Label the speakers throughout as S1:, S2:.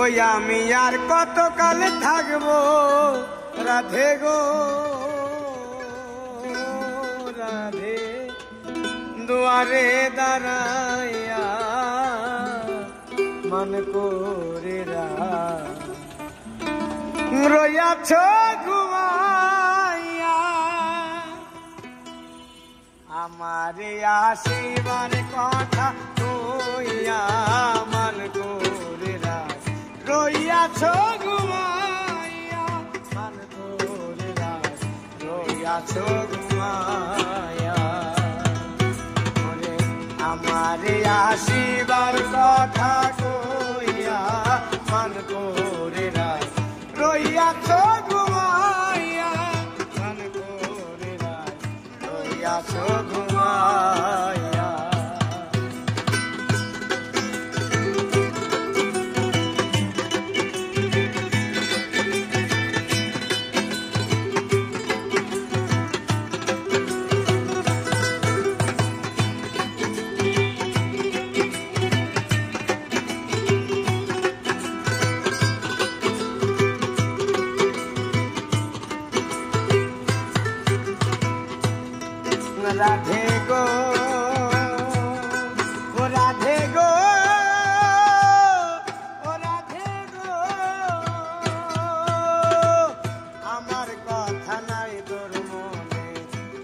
S1: ওই আমি আর কতকাল থাকবো রাধে গো রাধে, দুয়ারে দাঁড়াইয়া মন করে রইয়াছ ঘুমাইয়া, আমার আসিবার কথা কইয়া মন করে রইয়াছ ঘুমাইয়া, মন করে রইয়াছ ঘুমাইয়া, আমার আসিবার কথা কইয়া মন করে রইয়াছ ঘুমাইয়া, মন করে রইয়াছ ঘুমাইয়া। রাধে গো ও রাধে গো ও রাধে গো, আমার কথা নাই তোর মনে,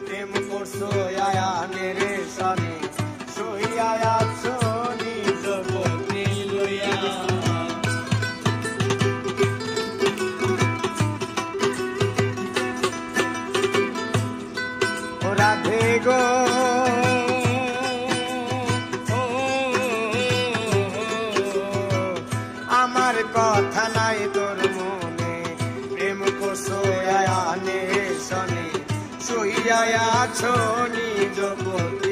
S1: প্রেম করছো আয়ানের সনে, শুইয়া আছো নিজ পত্নী লইয়া। রাধে গো আমার কথা নাই তোর মনে, প্রেম করছো আয়ানের সনে, শুইয়া আছো নিজ পত্নী